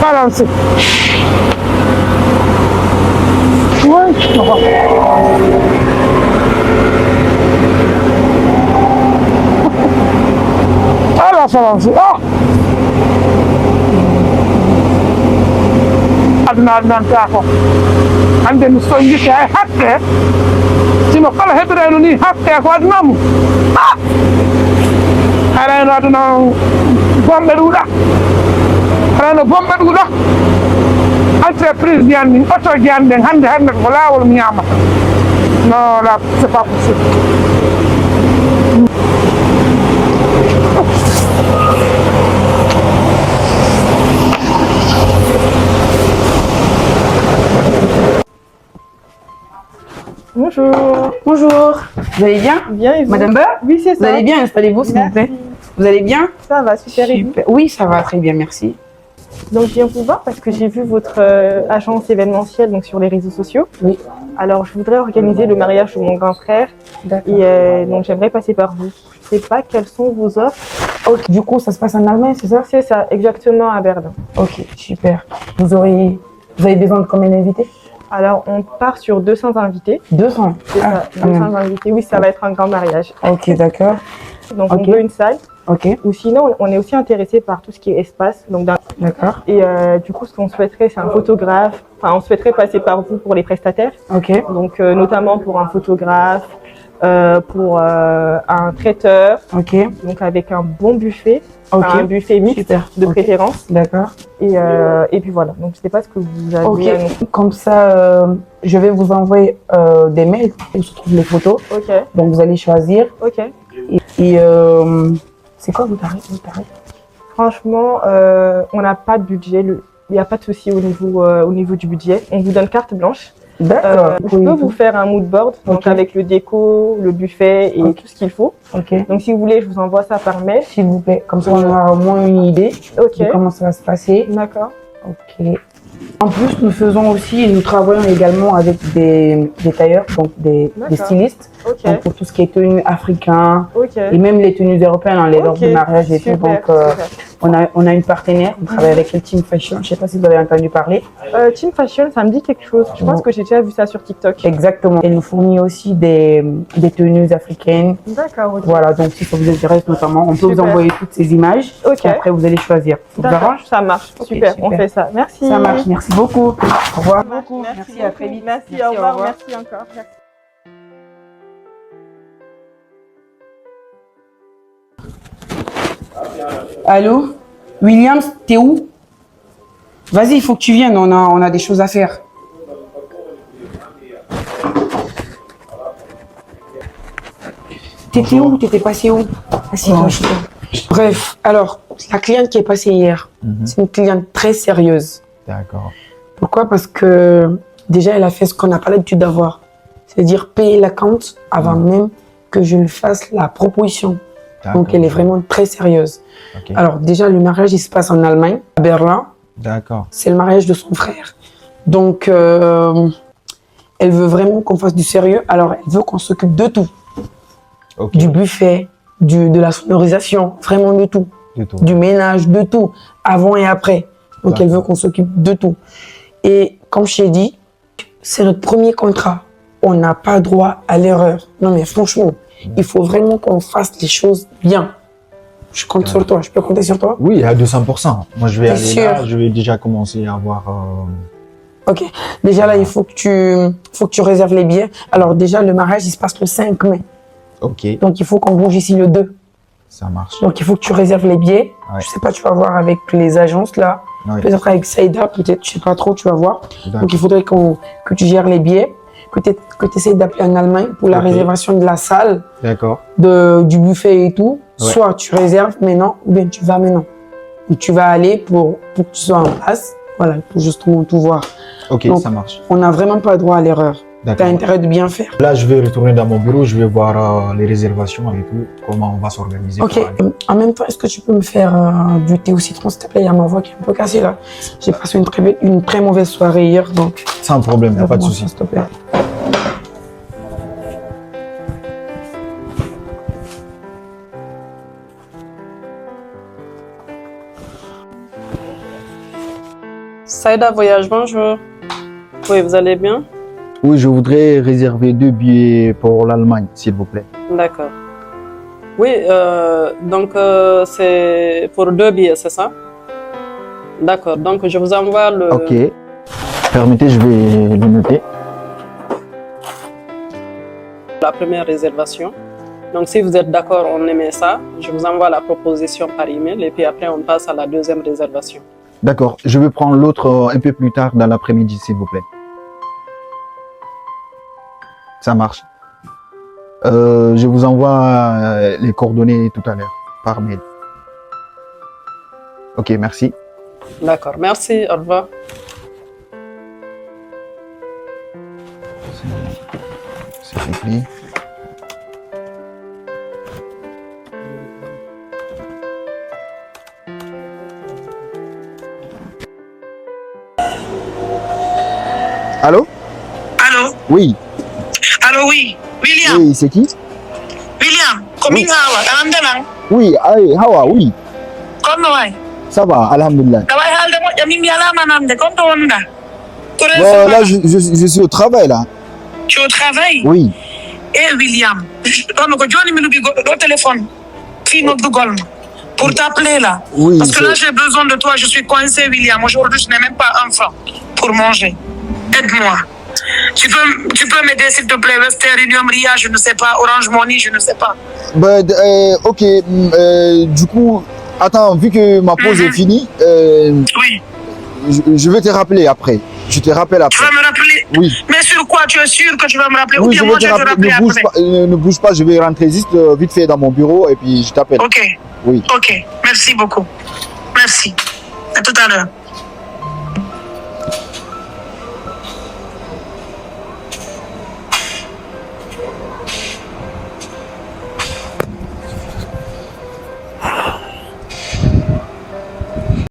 Balance. Ouais. Alors, balance. Ah! aduna tako hande mi soñjiti hay hakke simo kala heɓireno ni hakke ko adunamu harayno aduna bomɓe ɗuuɗa harayno bomɓe ɗuuɗa entreprise ndiyan min auto jiyan ɗen hande ko laawol mi ñamata non là c'est pas possible. Bonjour. Bonjour. Vous allez bien? Bien et vous? Madame Beur? Oui, c'est ça. Vous allez bien? Installez-vous s'il vous plaît. Vous allez bien? Ça va, super. Super. Oui, ça va très bien, merci. Donc je viens vous voir parce que j'ai vu votre agence événementielle donc, sur les réseaux sociaux. Oui. Alors je voudrais organiser le mariage de mon grand frère. D'accord. Et donc j'aimerais passer par vous. Je ne sais pas quelles sont vos offres. Ok, du coup, ça se passe en Allemagne, c'est ça? C'est ça, exactement à Berlin. Ok, super. Vous avez besoin de combien d'invités? Alors on part sur 200 invités. 200? C'est ça, 200 invités. Oui, ça va être un grand mariage. Ok, d'accord. Donc on veut une salle. Ok. Ou sinon, on est aussi intéressé par tout ce qui est espace. Donc d'accord. Et du coup, ce qu'on souhaiterait, c'est un photographe. Enfin, on souhaiterait passer par vous pour les prestataires. Ok. Donc, notamment pour un photographe, pour un traiteur. Ok. Donc, avec un bon buffet. Ok. Un buffet mixte de préférence. D'accord. Et puis voilà. Donc, je ne sais pas ce que vous avez. Ok. Comme ça, je vais vous envoyer des mails où se trouvent les photos. Ok. Donc, vous allez choisir. Ok. Et c'est quoi vos tarifs? Franchement, on n'a pas de budget. Il n'y a pas de souci au niveau du budget. On vous donne carte blanche. D'accord. Je peux vous faire un mood board donc avec le déco, le buffet et tout ce qu'il faut. Ok. Donc si vous voulez, je vous envoie ça par mail. S'il vous plaît. Comme ça, on aura au moins une idée de comment ça va se passer. D'accord. Ok. En plus, nous faisons aussi et nous travaillons également avec des tailleurs, donc des stylistes. Okay. Donc pour tout ce qui est tenues africaines et même les tenues européennes, les robes de mariage et tout. Donc on a une partenaire, on travaille avec le Team Fashion. Je ne sais pas si vous avez entendu parler. Team Fashion, ça me dit quelque chose. Je pense que j'ai déjà vu ça sur TikTok. Exactement. Elle nous fournit aussi des tenues africaines. D'accord. Okay. Voilà, donc si ça vous intéresse notamment, on peut vous envoyer toutes ces images. Et après, vous allez choisir. Ça vous arrange? Ça marche. Super, on fait ça. Merci. Ça marche. Merci beaucoup. Au revoir. Merci, à très vite. Merci, au revoir. Merci encore. Merci. Allô? Williams, t'es où? Vas-y, il faut que tu viennes, on a des choses à faire. T'étais où? T'étais passé où? Bref, alors, la cliente qui est passée hier, c'est une cliente très sérieuse. D'accord. Pourquoi? Parce que déjà, elle a fait ce qu'on n'a pas l'habitude d'avoir. C'est-à-dire payer la compte avant même que je lui fasse la proposition. Donc, elle est vraiment très sérieuse. Okay. Alors, déjà, le mariage, il se passe en Allemagne, à Berlin. D'accord. C'est le mariage de son frère. Donc, elle veut vraiment qu'on fasse du sérieux. Alors, elle veut qu'on s'occupe de tout. Okay. Du buffet, de la sonorisation, vraiment de tout. Du ménage, de tout, avant et après. Donc, elle veut qu'on s'occupe de tout. Et comme je t'ai dit, c'est notre premier contrat. On n'a pas droit à l'erreur. Non, mais franchement, il faut vraiment qu'on fasse les choses bien. Je compte sur toi. Je peux compter sur toi? Oui, à 200%. Moi, je vais aller là. Je vais déjà commencer à voir... Ok. Déjà, là, il faut que tu réserves les billets. Alors, déjà, le mariage, il se passe le 5 mai. Ok. Donc, il faut qu'on bouge ici le 2. Ça marche. Donc, il faut que tu réserves les billets. Ouais. Je sais pas, tu vas voir avec les agences, là. Ouais. Peut-être avec Saïda, peut-être, je sais pas trop, tu vas voir. Donc, il faudrait que tu gères les billets, que tu essaies d'appeler en Allemagne pour la réservation de la salle. D'accord. Du buffet et tout. Ouais. Soit tu réserves maintenant, ou bien tu vas maintenant. Et tu vas aller pour que tu sois en place. Voilà, pour justement tout voir. Ok, donc, ça marche. On n'a vraiment pas droit à l'erreur. Tu as intérêt de bien faire. Là, je vais retourner dans mon bureau, je vais voir les réservations et tout, comment on va s'organiser. Ok, en même temps, est-ce que tu peux me faire du thé au citron, s'il te plaît? Il y a ma voix qui est un peu cassée là. J'ai passé une très mauvaise soirée hier, donc... Sans problème, il n'y a pas de souci. S'il te plaît. Saïda Voyage, bonjour. Oui, vous allez bien? Oui, je voudrais réserver 2 billets pour l'Allemagne, s'il vous plaît. D'accord. Oui, donc c'est pour 2 billets, c'est ça? D'accord, donc je vous envoie le... Ok. Permettez, je vais le noter. La première réservation. Donc si vous êtes d'accord, on émet ça. Je vous envoie la proposition par email et puis après on passe à la deuxième réservation. D'accord, je vais prendre l'autre un peu plus tard dans l'après-midi, s'il vous plaît. Ça marche. Je vous envoie les coordonnées tout à l'heure, par mail. Ok, merci. D'accord, merci, au revoir. C'est réglé. Allô? Allô? Oui. Allô, oui. William. Oui, c'est qui? William. Comment Oui. va? Oui, Hawa, oui. Comment va? Ça va, alhamdulillah. Dawai halde moƴƴa min mi ala manamde comme to wonda. Bon, là, je suis au travail, là. Tu es au travail? Oui. Eh William, ɗon ko joni mi luɓi goɗɗo ɗo téléphone fi noddugol ma pour t'appeler là. Oui, Parce que là j'ai besoin de toi, je suis coincé William. Aujourd'hui je n'ai même pas un franc pour manger. Aide-moi. Tu peux m'aider s'il te plaît, Western Union, Ria, je ne sais pas, Orange Money, je ne sais pas. Bah, ok, du coup, attends, vu que ma pause est finie, Oui. je vais te rappeler après. Je te rappelle Tu après. vas me rappeler? Oui. Mais sur quoi? Tu es sûr que tu vas me rappeler? Ou Oui, bien je moi vais je te vais te rappeler. rappeler Ne bouge après? pas, ne bouge pas, je vais rentrer juste vite fait dans mon bureau et puis je t'appelle. Ok. Oui. Ok. Merci beaucoup. Merci. À tout à l'heure.